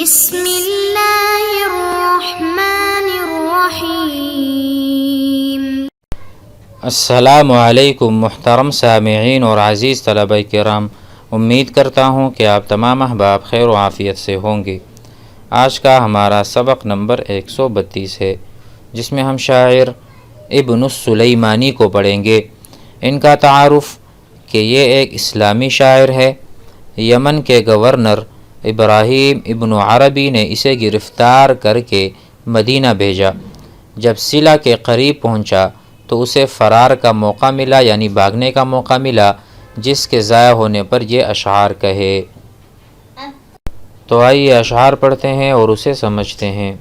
بسم اللہ الرحمن الرحیم۔ السلام علیکم محترم سامعین اور عزیز طلبہ کرام، امید کرتا ہوں کہ آپ تمام احباب خیر و عافیت سے ہوں گے۔ آج کا ہمارا سبق نمبر 132 ہے، جس میں ہم شاعر ابن السلیمانی کو پڑھیں گے۔ ان کا تعارف کہ یہ ایک اسلامی شاعر ہے۔ یمن کے گورنر ابراہیم ابن عربی نے اسے گرفتار کر کے مدینہ بھیجا۔ جب صلہ کے قریب پہنچا تو اسے فرار کا موقع ملا، یعنی بھاگنے کا موقع ملا، جس کے ضائع ہونے پر یہ اشعار کہے۔ تو آئیے اشعار پڑھتے ہیں اور اسے سمجھتے ہیں۔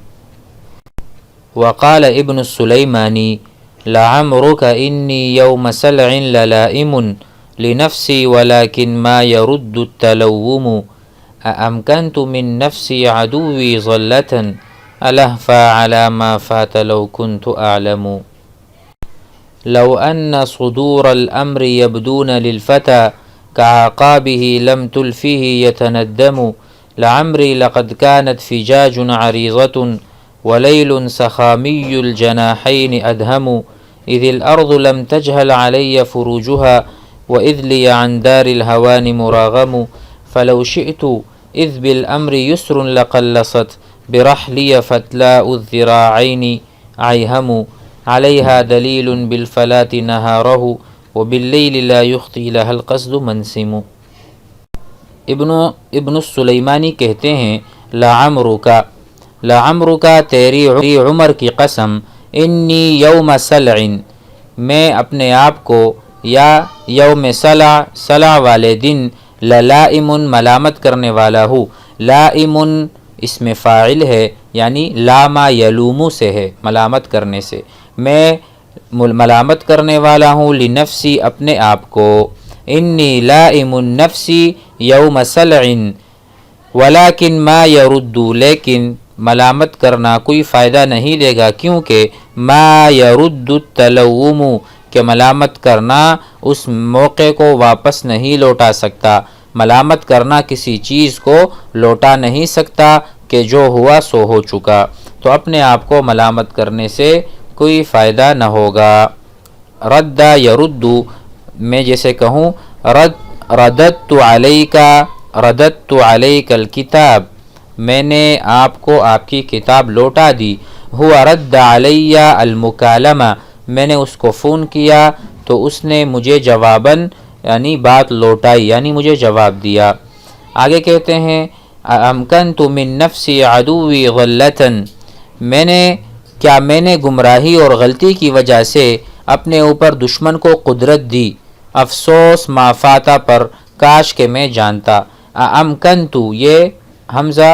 وقال ابن السلیمانی لعمرک انی یوم سلع للائم لنفسی ولكن ما يرد التلوم أأمكنت من نفسي عدوي ظلة ألهفى على ما فات لو كنت أعلم لو أن صدور الأمر يبدون للفتى كعقابه لم تلفه يتندم لعمري لقد كانت فجاج عريضة وليل سخامي الجناحين أدهم إذ الأرض لم تجهل علي فروجها وإذ لي عن دار الهوان مراغم فلو شئت إذ بالأمر يسر لقلصت برحلي فتلاء الذراعين عيهم عليها دليل بالفلاة نهاره وبالليل لا يخطي لها القصد منسم۔ ابن السلیمانی کہتے ہیں لعمرک تیری عمر کی قسم، انی یوم سلع میں اپنے آپ کو، یا یوم سلع والے دن، للائم ملامت کرنے والا ہوں۔ لائم اسم فاعل ہے، یعنی لاما یلومو سے ہے، ملامت کرنے سے۔ میں ملامت کرنے والا ہوں لنفسی اپنے آپ کو۔ انی لائم نفسی یوم سلع ولکن ما یرد، لیکن ملامت کرنا کوئی فائدہ نہیں دے گا، کیونکہ ما یرد التلوم کہ ملامت کرنا اس موقع کو واپس نہیں لوٹا سکتا۔ ملامت کرنا کسی چیز کو لوٹا نہیں سکتا کہ جو ہوا سو ہو چکا، تو اپنے آپ کو ملامت کرنے سے کوئی فائدہ نہ ہوگا۔ رد یرد میں جیسے کہوں رددت علیک الکتاب، میں نے آپ کو آپ کی کتاب لوٹا دی۔ ہوا رد علی المکالمہ، میں نے اس کو فون کیا تو اس نے مجھے جواباً یعنی بات لوٹائی، یعنی مجھے جواب دیا۔ آگے کہتے ہیں امکنت من نفسی عدوی غلۃ، میں نے گمراہی اور غلطی کی وجہ سے اپنے اوپر دشمن کو قدرت دی، افسوس ما فاتا پر، کاش کہ میں جانتا۔ امکنت یہ حمزہ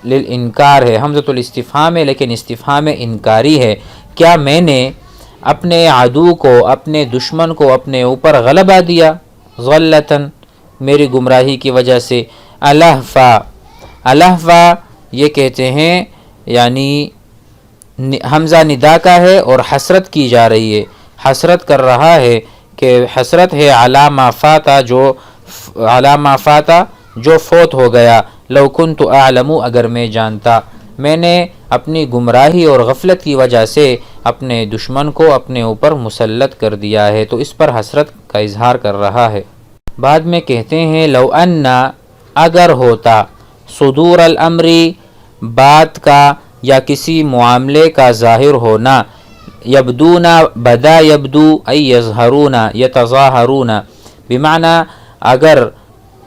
للانکار ہے، حمزۃ الاستفہام ہے، لیکن استفہام انکاری ہے۔ کیا میں نے اپنے عدو کو، اپنے دشمن کو اپنے اوپر غلبہ دیا؟ غلطن میری گمراہی کی وجہ سے۔ الہفا یہ کہتے ہیں یعنی حمزہ ندا کا ہے اور حسرت کی جا رہی ہے، حسرت کر رہا ہے کہ حسرت ہے علی ما فاتا جو فوت ہو گیا، لو کنت اعلم اگر میں جانتا۔ میں نے اپنی گمراہی اور غفلت کی وجہ سے اپنے دشمن کو اپنے اوپر مسلط کر دیا ہے، تو اس پر حسرت کا اظہار کر رہا ہے۔ بعد میں کہتے ہیں لو ان اگر ہوتا، صدور الامر بات کا یا کسی معاملے کا ظاہر ہونا، یبدون بدا یبدو ای یظہرون یتظاہرون، بمعنی اگر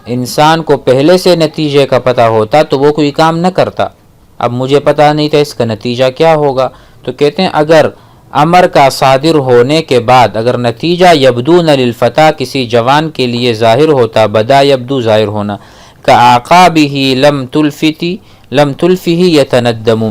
انسان کو پہلے سے نتیجے کا پتہ ہوتا تو وہ کوئی کام نہ کرتا۔ اب مجھے پتہ نہیں تھا اس کا نتیجہ کیا ہوگا، تو کہتے ہیں اگر امر کا صادر ہونے کے بعد اگر نتیجہ یبدون للفتى کسی جوان کے لیے ظاہر ہوتا، بدا یبدو ظاہر ہونا، کعقابہ لم تلفہ یتندم،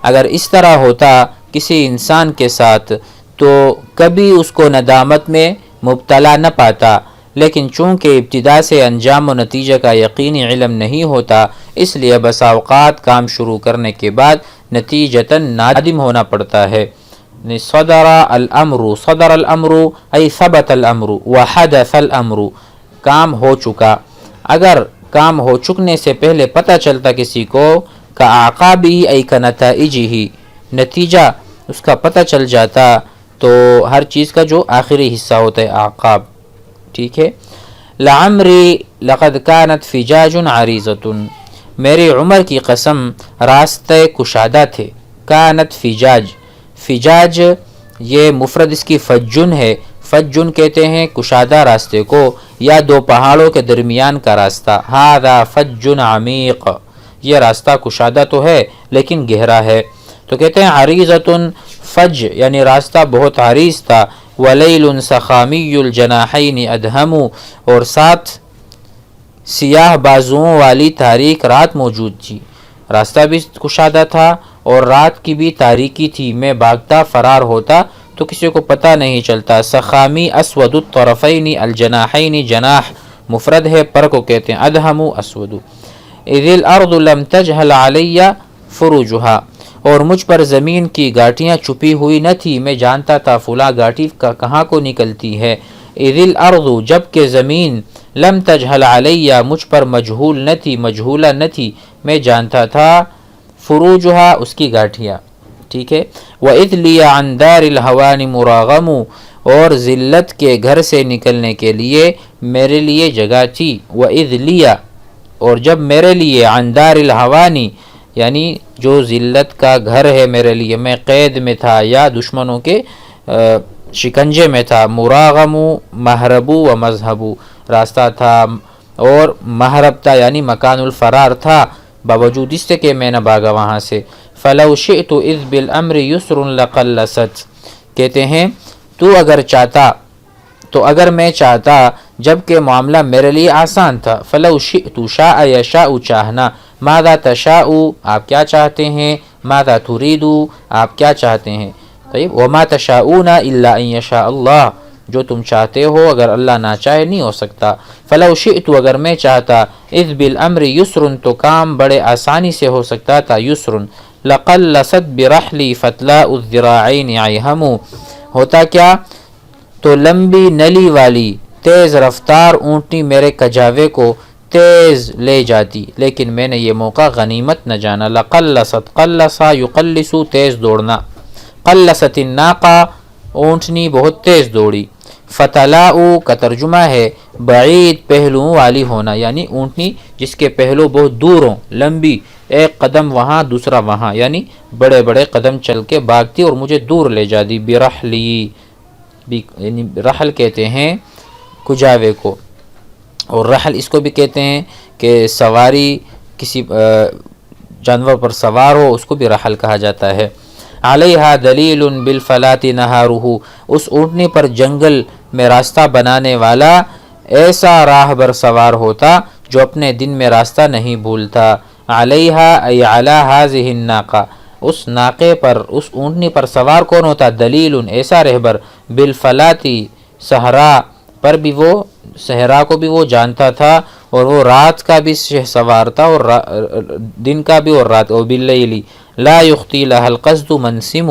اگر اس طرح ہوتا کسی انسان کے ساتھ تو کبھی اس کو ندامت میں مبتلا نہ پاتا، لیکن چونکہ ابتدا سے انجام و نتیجہ کا یقینی علم نہیں ہوتا، اس لیے بسا اوقات کام شروع کرنے کے بعد نتیجتاً نادم ہونا پڑتا ہے۔ صدر الامر ای ثبت الامر وحدث الامر، کام ہو چکا۔ اگر کام ہو چکنے سے پہلے پتہ چلتا کسی کو کا اعقابی ای کا نتائجہ، نتیجہ اس کا پتہ چل جاتا، تو ہر چیز کا جو آخری حصہ ہوتا ہے اعقاب، ٹھیک ہے۔ لعمری لقد کانت فجاج عریضۃ، میری عمر کی قسم راستے کشادہ تھے۔ کانت فجاج، فجاج یہ مفرد اس کی فجن ہے، فجن کہتے ہیں کشادہ راستے کو یا دو پہاڑوں کے درمیان کا راستہ۔ ھذا فج عمیق، یہ راستہ کشادہ تو ہے لیکن گہرا ہے، تو کہتے ہیں عریضۃ، فج یعنی راستہ بہت عریض تھا۔ ولیل سخامی الجناحین ادہم، اور ساتھ سیاہ بازوؤں والی تاریک رات موجود تھی، راستہ بھی کشادہ تھا اور رات کی بھی تاریکی تھی، میں بھاگتا فرار ہوتا تو کسی کو پتہ نہیں چلتا۔ سخامی اسود الطرفین الجناحین، جناح مفرد ہے، پر کو کہتے ہیں، ادہم اسود۔ اذ الارض لم تجہل علی فروجہا، اور مجھ پر زمین کی گاٹیاں چھپی ہوئی نہ تھی، میں جانتا تھا فلاں گاٹی کہاں کو نکلتی ہے۔ اذ الارض، جب کہ زمین، لم تجہل علی مجھ پر مجہول نہ تھی، مجہولہ نہ تھی، میں جانتا تھا فروجہا اس کی گاٹیاں، ٹھیک ہے۔ وَإِذْ لِيَ عَنْ دَارِ الْهَوَانِ مُرَاغَمُ، اور ذلت کے گھر سے نکلنے کے لیے میرے لیے جگہ تھی۔ وَإِذْ لِيَ، اور جب میرے لیے، عن دار الہوانی یعنی جو ذلت کا گھر ہے میرے لیے، میں قید میں تھا یا دشمنوں کے شکنجے میں تھا۔ مراغم محربو و مذہبو، راستہ تھا اور محرب تھا یعنی مکان الفرار تھا، باوجود اس سے کہ میں نہ بھاگا وہاں سے۔ فلو شئت اذ بالامر یسر لقلست، کہتے ہیں تو اگر چاہتا، تو اگر میں چاہتا جب کہ معاملہ میرے لیے آسان تھا۔ فلو شئت، شاء یشاء چاہنا، ماذا تشاء آپ کیا چاہتے ہیں، ماذا تريد آپ کیا چاہتے ہیں، طيب وما تشاءون الا ان يشاء اللہ، جو تم چاہتے ہو اگر اللہ نہ چاہے نہیں ہو سکتا۔ فلو شئت، اگر میں چاہتا، اذ بالامر یسر، تو کام بڑے آسانی سے ہو سکتا تھا، یسر۔ لقلست برحلی فتلاء الذراعین عیہم، ہوتا کیا، تو لمبی نلی والی تیز رفتار اونٹنی میرے کجاوے کو تیز لے جاتی، لیکن میں نے یہ موقع غنیمت نہ جانا۔ لقلست، قلصا یقلص تیز دوڑنا، قلصت الناقہ اونٹنی بہت تیز دوڑی۔ فتلاء کا ترجمہ ہے بعید پہلوؤں والی ہونا، یعنی اونٹنی جس کے پہلو بہت دور ہوں، لمبی، ایک قدم وہاں دوسرا وہاں، یعنی بڑے بڑے قدم چل کے بھاگتی اور مجھے دور لے جاتی۔ برحلی، یعنی رحل کہتے ہیں کجاوے کو، اور رحل اس کو بھی کہتے ہیں کہ سواری، کسی جانور پر سوار ہو اس کو بھی رحل کہا جاتا ہے۔ علیہا دلیل بالفلات نہارہ، اس اونٹنی پر جنگل میں راستہ بنانے والا ایسا راہ بر سوار ہوتا جو اپنے دن میں راستہ نہیں بھولتا۔ علیہا ای علی ہذہ الناقہ، اس ناقے پر، اس اونٹنی پر سوار کون ہوتا، دلیل ایسا رہبر، بالفلاتی صحرا پر بھی، وہ صحرا کو بھی وہ جانتا تھا اور وہ رات کا بھی سوار تھا اور دن کا بھی اور رات، اور باللیل لا یخطی لها القصد منسم،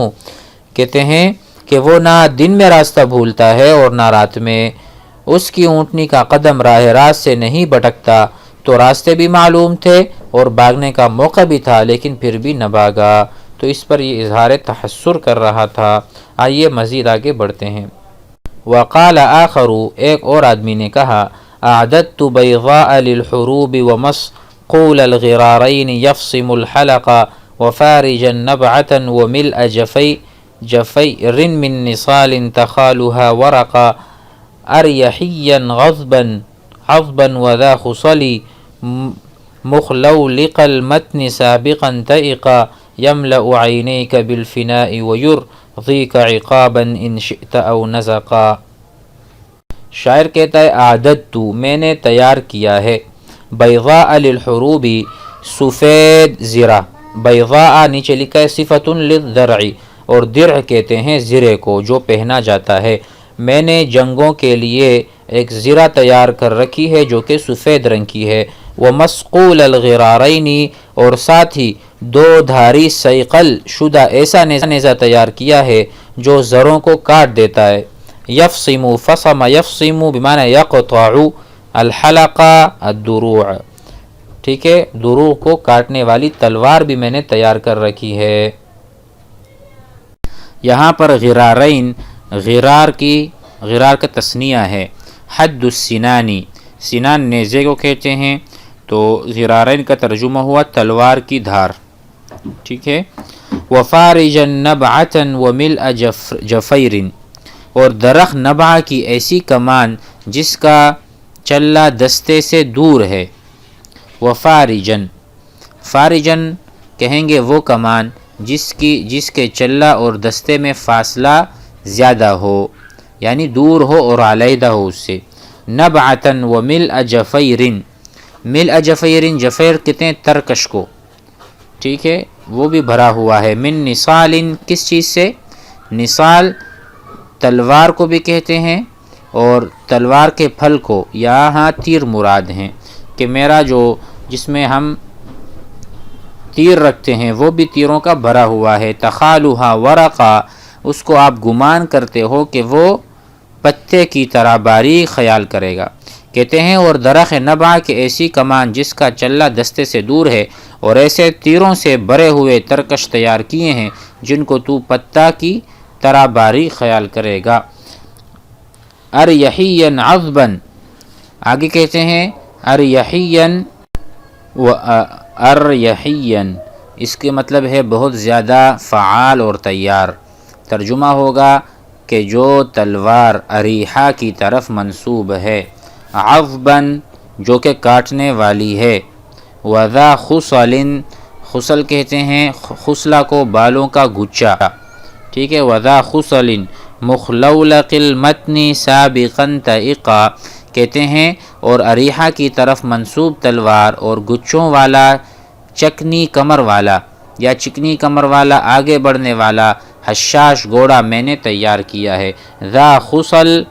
کہتے ہیں کہ وہ نہ دن میں راستہ بھولتا ہے اور نہ رات میں، اس کی اونٹنی کا قدم راہ راست سے نہیں بھٹکتا، تو راستے بھی معلوم تھے اور بھاگنے کا موقع بھی تھا لیکن پھر بھی نہ بھاگا، تو اس پر یہ اظہار تحسر کر رہا تھا۔ آئیے مزید آگے بڑھتے ہیں۔ وقال آخر، ایک اور آدمی نے کہا، اعددت بیضاء للحروب ومسقول الغرارین یفصم الحلق وفارجا نبعة وملء جفیر من نصال تخالها ورقا اريحيا غضبا وذا خصلي مخلولق المتن سابقا تئقا يملأ عينيك بالفناء ويرضيك عقابا ان شئت او نزقا۔ شاعر کہتا ہے اعددت، میں نے تیار کیا ہے، بیضاء للحروب سفید زرہ، بیضاء نیچے لکھا ہے صفت للذرع، اور درع کہتے ہیں زرے کو جو پہنا جاتا ہے، میں نے جنگوں کے لیے ایک زرہ تیار کر رکھی ہے جو کہ سفید رنگ کی ہے۔ ومسقول الغرارین، اور ساتھ ہی دو دھاری سیقل شدہ ایسا نیزہ تیار کیا ہے جو زروں کو کاٹ دیتا ہے۔ یفصم، فصم یفصم بمعنی یقطع، الحلق الدروع، ٹھیک ہے، دروغ کو کاٹنے والی تلوار بھی میں نے تیار کر رکھی ہے۔ یہاں پر غرارین، غرار کا تثنیہ ہے۔ حد السنانی، سنان نیزے کو کہتے ہیں، تو غرارین کا ترجمہ ہوا تلوار کی دھار، ٹھیک ہے۔ وفارجا نبعتا وملء جفیر، اور درخت نبع کی ایسی کمان جس کا چلہ دستے سے دور ہے۔ وفارجن، فارجن کہیں گے وہ کمان جس کے چلہ اور دستے میں فاصلہ زیادہ ہو، یعنی دور ہو اور علیحدہ ہو اس سے۔ نبعتا وملء جفیر، ملء جفیر، جفیر کہتے ہیں ترکش کو، ٹھیک ہے، وہ بھی بھرا ہوا ہے۔ من نصال، کس چیز سے؟ نصال تلوار کو بھی کہتے ہیں، اور تلوار کے پھل کو، یہاں تیر مراد ہیں کہ میرا جس میں ہم تیر رکھتے ہیں وہ بھی تیروں کا بھرا ہوا ہے۔ تخالها ورقا، اس کو آپ گمان کرتے ہو کہ وہ پتے کی طرح باریک خیال کرے گا۔ کہتے ہیں اور درخت نبع کے ایسی کمان جس کا چلہ دستے سے دور ہے، اور ایسے تیروں سے بھرے ہوئے ترکش تیار کیے ہیں جن کو تو پتا کی طرح باریک خیال کرے گا۔ اریحین عذبا، آگے کہتے ہیں اریحین اریحین، اس کے مطلب ہے بہت زیادہ فعال اور تیار۔ ترجمہ ہوگا کہ جو تلوار اریحا کی طرف منسوب ہے، عذبا جو کہ کاٹنے والی ہے، وذا خصل، خصل کہتے ہیں خصلہ کو بالوں کا گچھا، ٹھیک ہے۔ وذا خصل مخلولق المتن سابقا طائقا، کہتے ہیں اور اریحا کی طرف منسوب تلوار اور گچھوں والا، چکنی کمر والا یا چکنی کمر والا آگے بڑھنے والا حشاش گھوڑا میں نے تیار کیا ہے۔ ذا خصل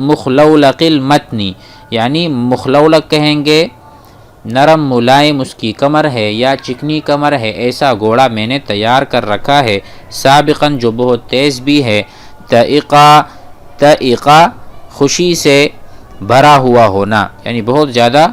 مخلولق المتنی، یعنی مخلولق کہیں گے نرم ملائم اس کی کمر ہے یا چکنی کمر ہے، ایسا گھوڑا میں نے تیار کر رکھا ہے۔ سابقاً جو بہت تیز بھی ہے، طائقا خوشی سے بھرا ہوا ہونا، یعنی بہت زیادہ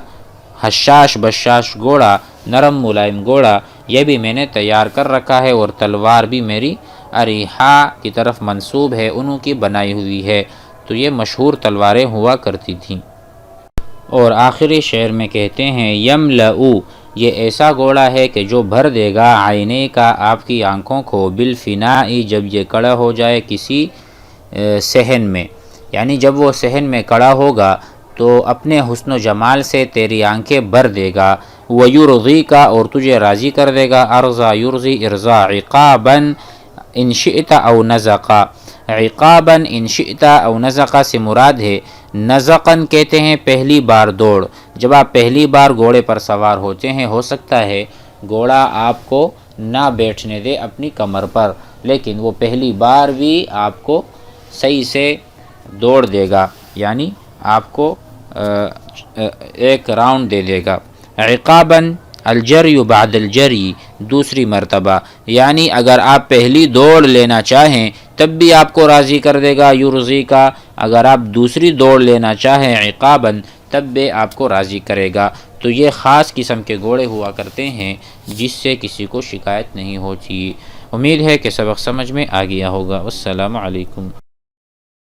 حشاش بشاش گھوڑا، نرم ملائم گھوڑا، یہ بھی میں نے تیار کر رکھا ہے، اور تلوار بھی میری اریحا کی طرف منسوب ہے، انہوں کی بنائی ہوئی ہے۔ تو یہ مشہور تلواریں ہوا کرتی تھیں۔ اور آخری شعر میں کہتے ہیں یملؤ، یہ ایسا گھوڑا ہے کہ جو بھر دے گا عینے کا، آپ کی آنکھوں کو، بالفناء جب یہ کڑا ہو جائے کسی صحن میں، یعنی جب وہ صحن میں کڑا ہوگا تو اپنے حسن و جمال سے تیری آنکھیں بھر دے گا۔ وَيُرْضِيكَ، اور تجھے راضی کر دے گا۔ ارضا یرضی ارضا، عقابا ان شئت او نزقا، عقابا ان شئت او نزقا سے مراد ہے نزقاً کہتے ہیں پہلی بار دوڑ، جب آپ پہلی بار گھوڑے پر سوار ہوتے ہیں، ہو سکتا ہے گھوڑا آپ کو نہ بیٹھنے دے اپنی کمر پر، لیکن وہ پہلی بار بھی آپ کو صحیح سے دوڑ دے گا، یعنی آپ کو ایک راؤنڈ دے دے گا۔ عقاباً الجری بعد الجری، دوسری مرتبہ، یعنی اگر آپ پہلی دوڑ لینا چاہیں تب بھی آپ کو راضی کر دے گا یرضی کا، اگر آپ دوسری دوڑ لینا چاہیں عقاباً تب بھی آپ کو راضی کرے گا۔ تو یہ خاص قسم کے گھوڑے ہوا کرتے ہیں جس سے کسی کو شکایت نہیں ہوتی۔ امید ہے کہ سبق سمجھ میں آ گیا ہوگا۔ والسلام علیکم۔